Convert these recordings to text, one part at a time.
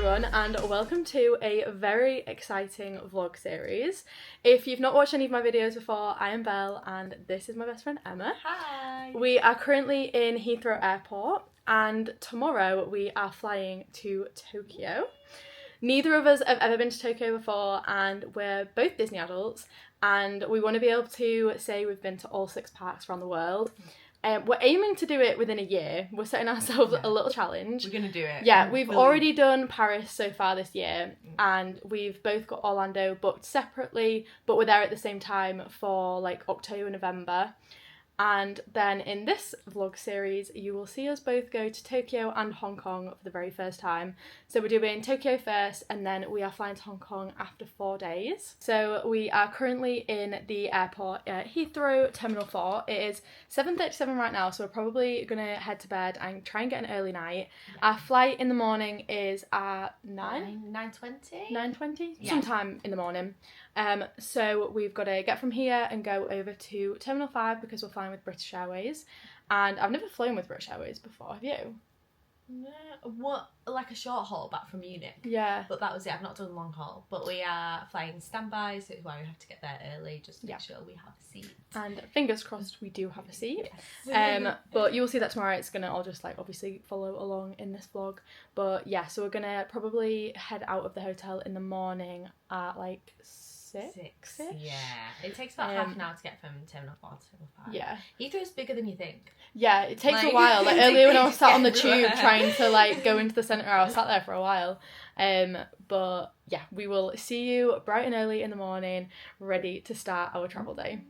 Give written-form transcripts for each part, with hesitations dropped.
everyone, and welcome to a very exciting vlog series. If you've not watched any of my videos before, I am Belle and this is my best friend Emma. Hi! We are currently in Heathrow Airport and tomorrow we are flying to Tokyo. Neither of us have ever been to Tokyo before and we're both Disney adults and we want to be able to say we've been to all 6 parks around the world. We're aiming to do it within a year. We're setting ourselves a little challenge. We're going to do it. Yeah, we've already done Paris so far this year and we've both got Orlando booked separately, but we're there at the same time for like October, November. And then in this vlog series, you will see us both go to Tokyo and Hong Kong for the very first time. So we're doing Tokyo first and then we are flying to Hong Kong after 4 days. So we are currently in the airport at Heathrow Terminal 4. It is 7:37 right now, so we're probably going to head to bed and try and get an early night. Our flight in the morning is at 9:20? 9:20? Yeah. Sometime in the morning. So we've got to get from here and go over to Terminal 5 because we're flying with British Airways. And I've never flown with British Airways before, have you? No, what, like a short haul back from Munich. Yeah. But that was it, I've not done long haul. But we are flying standby, so it's why we have to get there early, just to make sure we have a seat. And fingers crossed we do have a seat. Yes. But you will see that tomorrow. It's gonna all just like obviously follow along in this vlog. But yeah, so we're gonna probably head out of the hotel in the morning at like 6. Yeah. It takes about half an hour to get from Terminal 4 to Terminal 5. Yeah. Heathrow's bigger than you think. Yeah, it takes Like, a while. Like earlier when I was sat on the everywhere. tube trying to like go into the centre, I was sat there for a while. But yeah, we will see you bright and early in the morning, ready to start our travel day.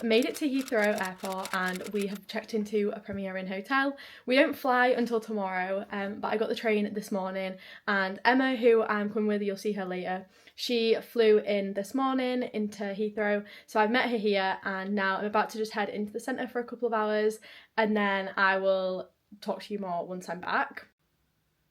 Made it to Heathrow Airport and we have checked into a Premier Inn hotel. We don't fly until tomorrow, but I got the train this morning and Emma, who I'm coming with, you'll see her later, she flew in this morning into Heathrow. So I've met her here and now I'm about to just head into the centre for a couple of hours and then I will talk to you more once I'm back.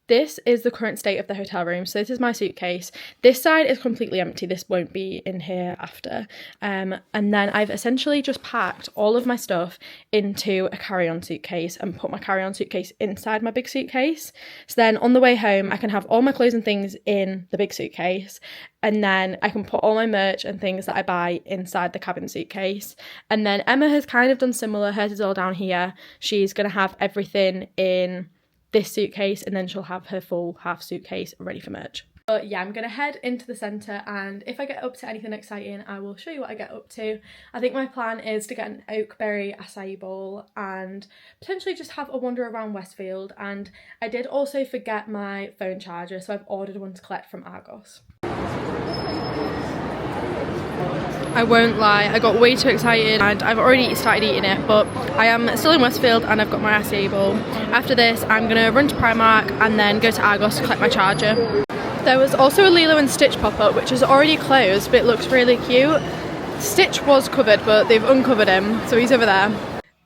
This is the current state of the hotel room. So this is my suitcase. This side is completely empty. This won't be in here after. And then I've essentially just packed all of my stuff into a carry-on suitcase and put my carry-on suitcase inside my big suitcase. So then on the way home, I can have all my clothes and things in the big suitcase. And then I can put all my merch and things that I buy inside the cabin suitcase. And then Emma has kind of done similar. Hers is all down here. She's going to have everything in this suitcase and then she'll have her full half suitcase ready for merch. But yeah, I'm gonna head into the centre and if I get up to anything exciting I will show you what I get up to. I think my plan is to get an oakberry acai bowl and potentially just have a wander around Westfield, and I did also forget my phone charger, so I've ordered one to collect from Argos. I won't lie, I got way too excited and I've already started eating it, but I am still in Westfield and I've got my acai bowl. After this, I'm gonna run to Primark and then go to Argos to collect my charger. There was also a Lilo and Stitch pop-up, which is already closed, but it looks really cute. Stitch was covered, but they've uncovered him, so he's over there.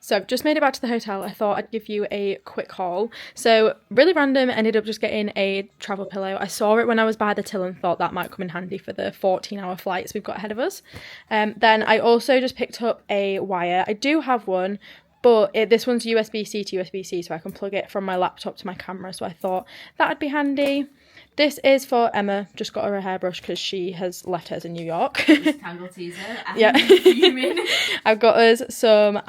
So I've just made it back to the hotel. I thought I'd give you a quick haul. So really random, ended up just getting a travel pillow. I saw it when I was by the till and thought that might come in handy for the 14-hour flights we've got ahead of us. Then I also just picked up a wire. I do have one, but this one's USB-C to USB-C, so I can plug it from my laptop to my camera. So I thought that'd be handy. This is for Emma, just got her a hairbrush because she has left hers in New York. Tangle teaser. Yeah. I've got us some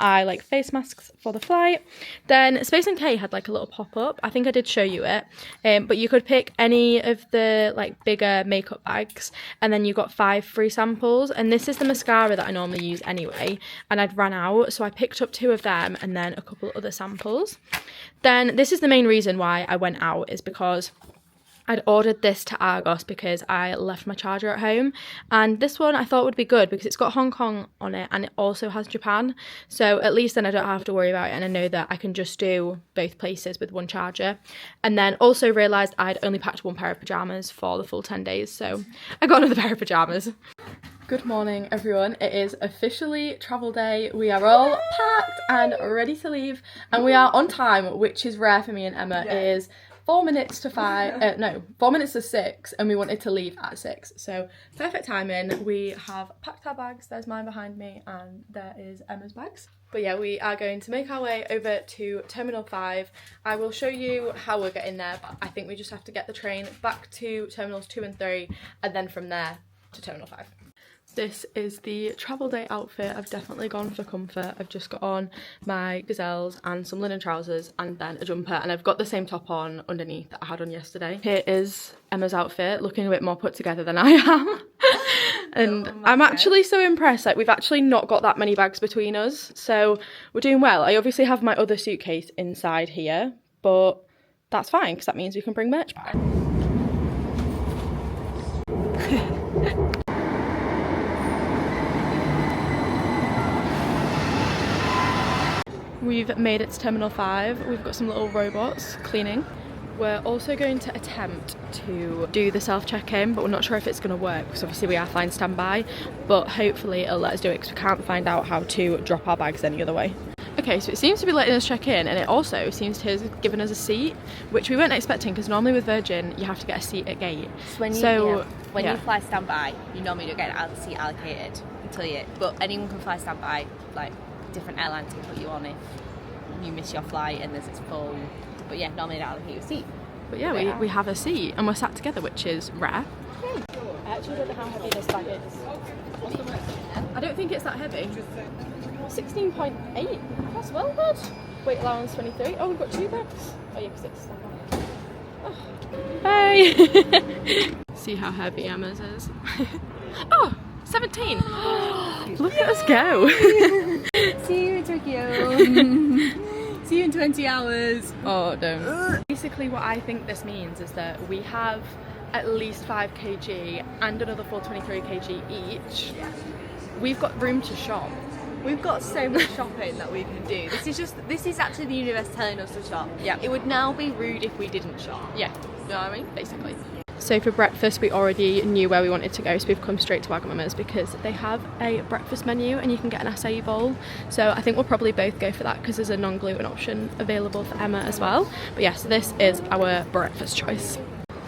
face masks for the flight. Then Space NK had like a little pop-up. I think I did show you it. But you could pick any of the like bigger makeup bags and then you got 5 free samples. And this is the mascara that I normally use anyway. And I'd run out, so I picked up 2 of them and then a couple other samples. Then this is the main reason why I went out, is because I'd ordered this to Argos because I left my charger at home, and this one I thought would be good because it's got Hong Kong on it and it also has Japan, so at least then I don't have to worry about it and I know that I can just do both places with one charger. And then also realised I'd only packed 1 pair of pyjamas for the full 10 days, so I got another pair of pyjamas. Good morning everyone, it is officially travel day. We are all packed and ready to leave and we are on time, which is rare for me and Emma. It is 4 minutes to 4 minutes to 6 and we wanted to leave at 6, so perfect timing. We have packed our bags. There's mine behind me and there is Emma's bags. But yeah, we are going to make our way over to Terminal 5. I will show you how we're getting there, but I think we just have to get the train back to Terminals 2 and 3 and then from there to Terminal 5. This is the travel day outfit. I've definitely gone for comfort. I've just got on my gazelles and some linen trousers and then a jumper, and I've got the same top on underneath that I had on yesterday. Here is Emma's outfit, looking a bit more put together than I am. And I'm actually so impressed. Like, we've actually not got that many bags between us, so we're doing well. I obviously have my other suitcase inside here, but that's fine because that means we can bring merch back. We've made it to Terminal 5. We've got some little robots cleaning. We're also going to attempt to do the self-check-in, but we're not sure if it's going to work because obviously we are flying standby, but hopefully it'll let us do it because we can't find out how to drop our bags any other way. Okay, so it seems to be letting us check in, and it also seems to have given us a seat, which we weren't expecting because normally with Virgin you have to get a seat at gate. So when you fly standby, you normally don't get a seat allocated until you, but anyone can fly standby, like different airlines can put you on if you miss your flight and there's full, but yeah, normally they don't allocate you a seat. But yeah, we have a seat and we're sat together, which is rare. I actually don't know how heavy this bag is. I don't think it's that heavy. 16.8, that's well good. Weight allowance 23. Oh, we've got 2 bags. Oh yeah, because it's standby. Oh. Bye. See how heavy Emma's is. Oh, 17. Look at us go. See you in Tokyo. See you in 20 hours. Oh, don't. Basically what I think this means is that we have at least 5 kg and another 423 kg each. We've got room to shop. We've got so much shopping that we can do. This is actually the universe telling us to shop. Yeah. It would now be rude if we didn't shop. Yeah. You know what I mean? Basically. So for breakfast we already knew where we wanted to go, so we've come straight to Wagamama's because they have a breakfast menu and you can get an acai bowl. So I think we'll probably both go for that because there's a non-gluten option available for Emma as well. But yes, this is our breakfast choice.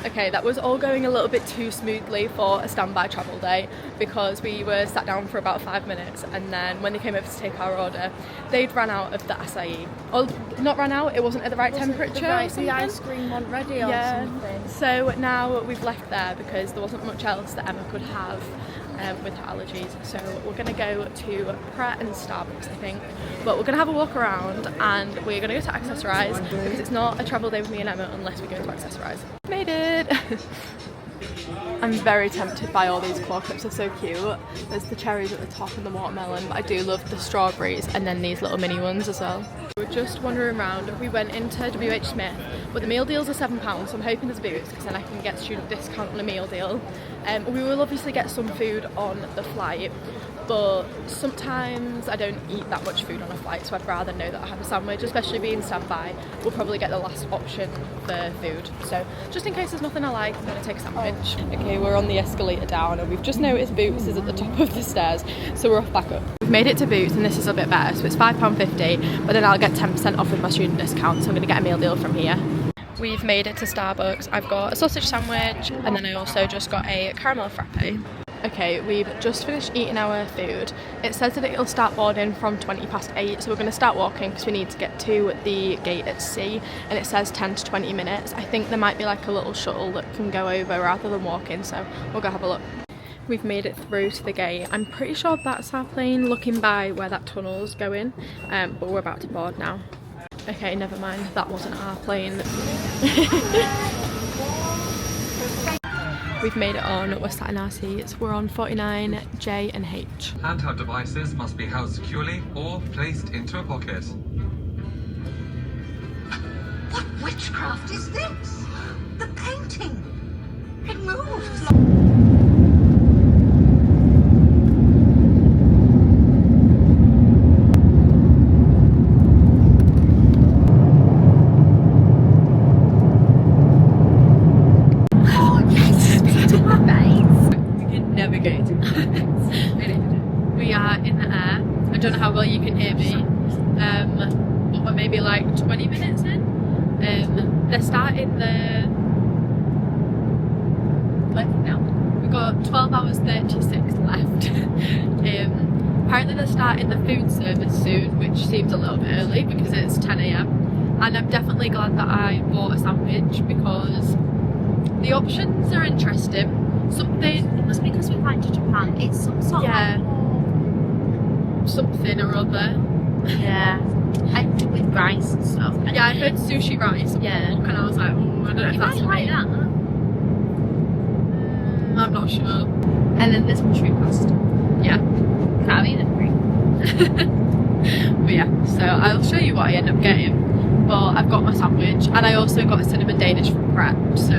Okay, that was all going a little bit too smoothly for a standby travel day because we were sat down for about 5 minutes and then when they came over to take our order, they'd ran out of the acai. Or not ran out, it wasn't at the right temperature. The ice cream wasn't ready or something. So now we've left there because there wasn't much else that Emma could have with her allergies. So we're going to go to Pret and Starbucks, I think. But we're going to have a walk around and we're going to go to Accessorize because it's not a travel day with me and Emma unless we go to Accessorize. Made it! I'm very tempted by all these claw clips, they're so cute. There's the cherries at the top and the watermelon, but I do love the strawberries and then these little mini ones as well. We're just wandering around. We went into WH Smith, but the meal deals are £7, so I'm hoping there's boots because then I can get student discount on a meal deal. We will obviously get some food on the flight, but sometimes I don't eat that much food on a flight, so I'd rather know that I have a sandwich, especially being standby. We'll probably get the last option for food, so just in case there's nothing I like, I'm going to take a sandwich. Okay, we're on the escalator down and we've just noticed Boots is at the top of the stairs, so we're off back up. We've made it to Boots and this is a bit better, so it's £5.50, but then I'll get 10% off with my student discount, so I'm going to get a meal deal from here. We've made it to Starbucks. I've got a sausage sandwich and then I also just got a caramel frappe. Okay, we've just finished eating our food. It says that it'll start boarding from 8:20, so we're going to start walking because we need to get to the gate at sea, and it says 10 to 20 minutes. I think there might be like a little shuttle that can go over rather than walking, so we'll go have a look. We've made it through to the gate. I'm pretty sure that's our plane, looking by where that tunnel's going, but we're about to board now. Okay, never mind, that wasn't our plane. We've made it on, we're sat in our seats. We're on 49, J and H. Handheld devices must be held securely or placed into a pocket. What witchcraft is this? The painting! It moves! We are in the air. I don't know how well you can hear me, but we're maybe like 20 minutes in. They're starting the lift now. We've got 12 hours 36 left. apparently they're starting the food service soon, which seems a little bit early because it's 10 AM. And I'm definitely glad that I bought a sandwich because the options are interesting. Something... It must be because we went to Japan. It's some sort Yeah. of... Something or other. Yeah. And with rice and stuff. And Yeah, I heard sushi rice. Yeah. And I was like, oh, I don't know if you that's might like that. I'm not sure. And then there's mushroom pasta. Yeah. Can't eat it. But yeah, so I'll show you what I end up getting. But I've got my sandwich and I also got a cinnamon Danish from Prep, so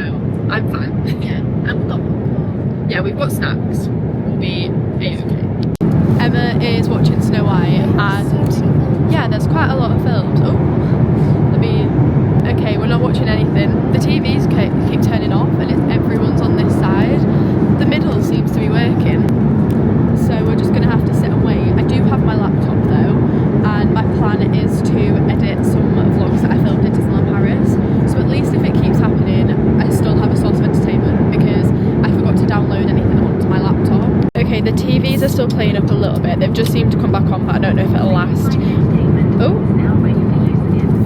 I'm fine. Yeah. And we've got popcorn. Yeah, we've got snacks. We'll be okay. Emma is watching Snow White and yeah, there's quite a lot of films. Oh, let me... Okay, we're not watching anything. The TVs keep turning off and everyone's on this side. The middle seems to be working. So we're just going to have to sit and wait. I do have my laptop though, and my plan is to edit some vlogs that I filmed in Disneyland Paris. So at least if it keeps happening, I still have a source of entertainment because I forgot to download anything onto my laptop. Okay, the TVs are still playing up a little bit. They've just seemed to come back on, but I don't know if it'll last. Oh.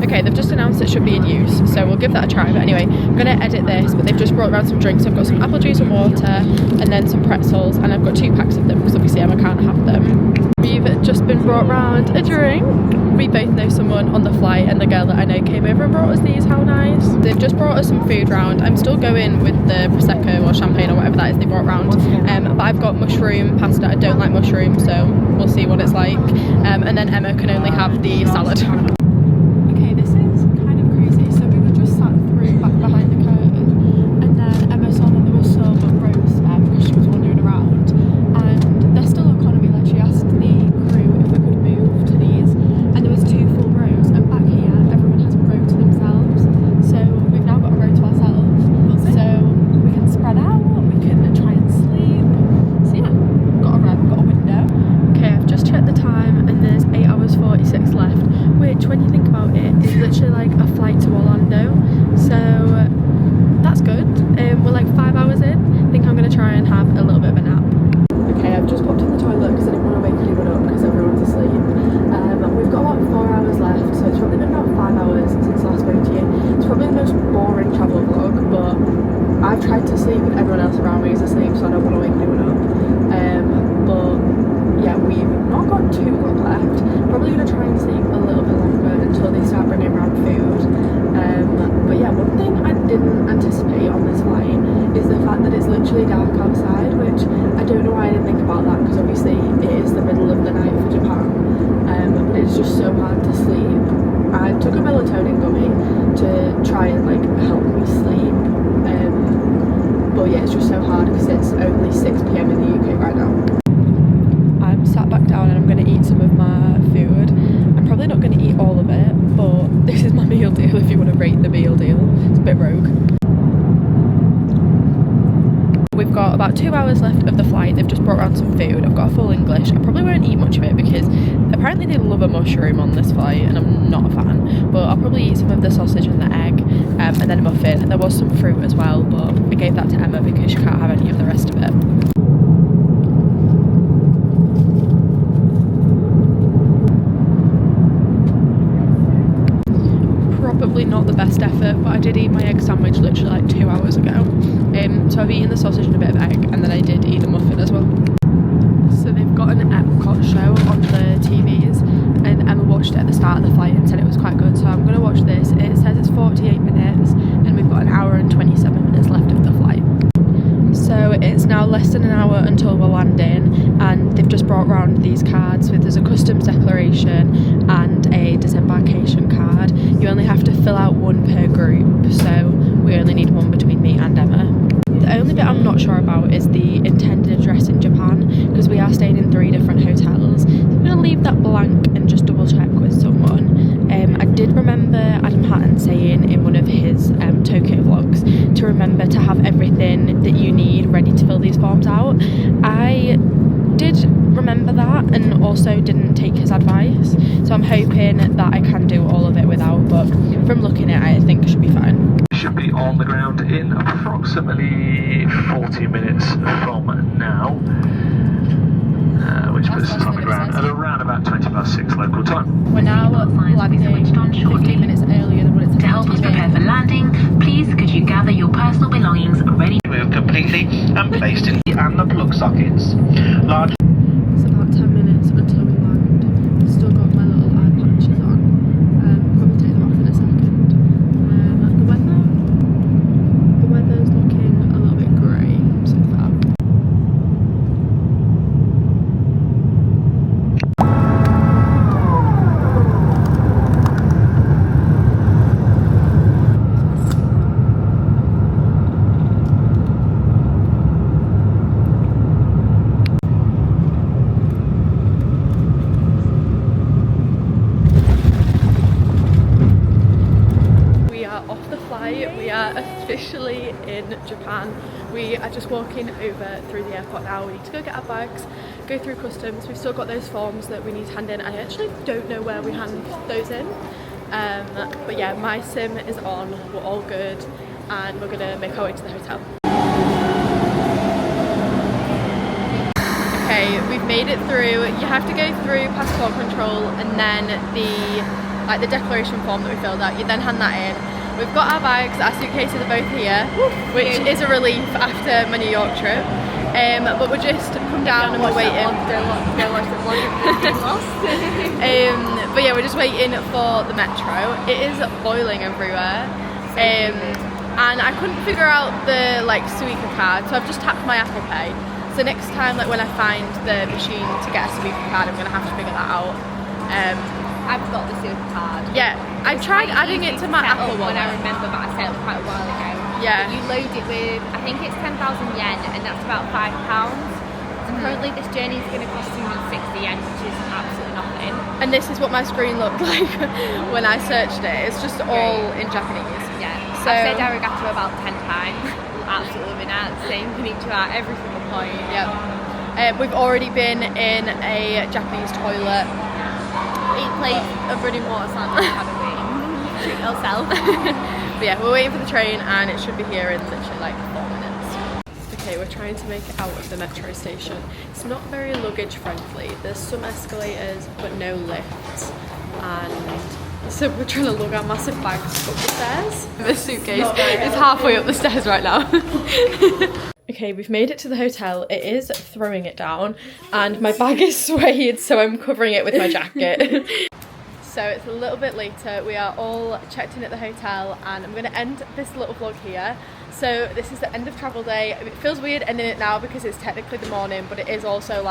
Okay, they've just announced it should be in use, so we'll give that a try. But anyway, I'm going to edit this, but they've just brought around some drinks. I've got some apple juice and water, and then some pretzels, and I've got 2 packs of them, because obviously Emma can't have them. We've just been brought round a drink. We both know someone on the flight, and the girl that I know came over and brought us these. How nice. They've just brought us some food round. I'm still going with the Prosecco or champagne or whatever that is they brought round. But I've got mushroom pasta. I don't like mushroom, so we'll see what it's like. And then Emma can only have the salad. Okay, this is kind of crazy. So we were just sat through back behind the curtain, and then Emma saw that there was some rows there because she was wandering around, and they're still economy. Like, she asked the crew if we could move to these, and there was 2 full rows, and back here everyone has a row to themselves. So we've now got a row to ourselves, so we can spread out, we can try and sleep. So yeah, got a row, got a window. Okay, I've just checked the time and there's 8 hours 46 left, which when you think about it is literally like a flight to Orlando, so that's good. We're like 5 hours in. I think I'm going to try and have a little bit of a nap. Okay, I've just popped in the toilet because I didn't want to wake anyone up because everyone's asleep. We've got about 4 hours left, so it's probably been about 5 hours since last spoke to you. It's probably the most boring travel vlog, but I've tried to sleep and everyone else around me is asleep, so I don't want to wake anyone up. But yeah, we've not got too long left. Probably going to try and sleep a little bit longer until they start bringing around food. But yeah, one thing I didn't anticipate on this flight is the fact that it's literally dark outside, which I don't know why I didn't think about that, because obviously it is the middle of the night for Japan. But it's just so hard to sleep. I took a melatonin gummy to try and like help me sleep. But yeah, it's just so hard because it's only 6 PM in the UK right now. I'm sat back down and I'm going to eat some of my food. I'm probably not going to eat all of it, but this is my meal deal if you want to rate the meal deal. It's a bit rogue. We've got about 2 hours left of the flight. They've just brought around some food. I've got a full English. I probably won't eat much of it because apparently they love a mushroom on this flight and I'm not a fan. But I'll probably eat some of the sausage and the egg and then a muffin. There was some fruit as well, but I gave that to Emma because she can't have any of the rest of it. Probably not the best effort, but I did eat my egg sandwich literally like 2 hours ago. So I've eaten the sausage and a bit of egg, and then I did eat the muffin as well. So they've got an Epcot show on the TVs, and Emma watched it at the start of the flight and said it was quite good, so I'm going to watch this. It says it's 48 minutes, and we've got an hour and 27 minutes left of the flight. So it's now less than an hour until we're landing, and they've just brought around these cards with there's a customs declaration and a disembarkation card. You only have to fill out 1 per group, so we only need 1 between me and Emma. The only bit I'm not sure about is the intended address in Japan, because we are staying in 3 different hotels. So I'm going to leave that blank and just double check with someone. I did remember Adam Hatton saying in one of his Tokyo vlogs to remember to have everything that you need ready to fill these forms out. I did remember that and also didn't take his advice, so I'm hoping that I can do all of it without, but from looking at it I think it should be fine. Should be on the ground in approximately 40 minutes from now, which puts us on the ground at 6 local time. We're now landing 15 minutes earlier than what it's To help us prepare for landing, please could you gather your personal belongings ready? Removed completely and placed in the plug sockets. Large. It's about 10 minutes until we land. I've still got my little eye patches on. Probably take them off in a second. The weather's looking a little bit grey so far. We are officially in Japan. We are just walking over through the airport now. We need to go get our bags, go through customs. We've still got those forms that we need to hand in. I actually don't know where we hand those in. But yeah, my sim is on, we're all good, and we're gonna make our way to the hotel. Okay, we've made it through. You have to go through passport control and then the declaration form that we filled out. You then hand that in. We've got our bags, our suitcases are both here, which is a relief after my New York trip. But we're just come down and we're waiting. Don't watch the vlog of being lost. But yeah, we're just waiting for the metro. It is boiling everywhere. And I couldn't figure out the Suica card, so I've just tapped my Apple Pay. So next time, when I find the machine to get a Suica card, I'm gonna have to figure that out. I've got the Suica card. Yeah, I tried adding it to my Apple One. Wallet. I remember, but I set it up quite a while ago. Yeah. But you load it with, I think it's 10,000 yen, and that's about £5. So currently this journey is going to cost 260 yen, which is absolutely nothing. And this is what my screen looked like when I searched it. It's just all in Japanese. Yeah. So I've said arigato about 10 times. Absolutely been out saying konnichiwa at every single point. Yep. We've already been in a Japanese toilet. Eat plates of running water sandwich academy. Treat yourself. But yeah, we're waiting for the train and it should be here in literally 4 minutes. Okay, we're trying to make it out of the metro station. It's not very luggage friendly. There's some escalators but no lifts, and so we're trying to lug our massive bags up the stairs. The suitcase is halfway up the stairs right now. Okay, we've made it to the hotel. It is throwing it down and my bag is swayed, so I'm covering it with my jacket. So it's a little bit later. We are all checked in at the hotel and I'm going to end this little vlog here. So this is the end of travel day. It feels weird ending it now because it's technically the morning, but it is also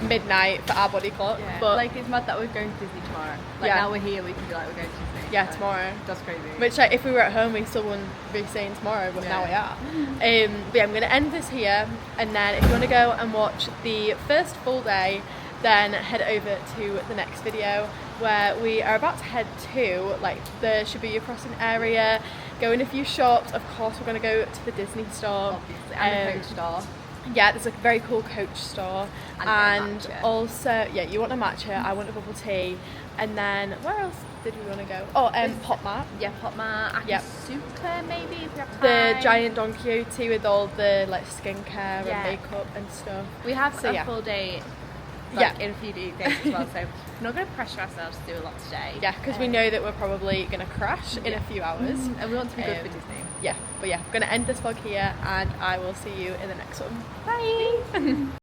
midnight for our body clock. Yeah. But it's mad that we're going to Disney tomorrow. Now we're here, we can be we're going to Disney. Yeah, tomorrow. That's crazy. Which if we were at home, we still wouldn't be saying tomorrow, but now we are. But yeah, I'm going to end this here, and then if you want to go and watch the first full day, then head over to the next video where we are about to head to the Shibuya crossing area, go in a few shops. Of course, we're going to go to the Disney store. Obviously, and the coach store. Yeah, there's a very cool coach store, and also you want a matcha, I want a bubble tea, and then where else did we want to go? Oh, Pop Mart. Yeah, Pop Mart. Yep. Asuka maybe if we have time. The giant Don Quixote with all the skincare and makeup and stuff. We have a full day. In a few days as well, so we're not going to pressure ourselves to do a lot today. Yeah, because we know that we're probably going to crash in a few hours. And we want to be good for Disney. Yeah, but yeah, I'm going to end this vlog here and I will see you in the next one. Bye!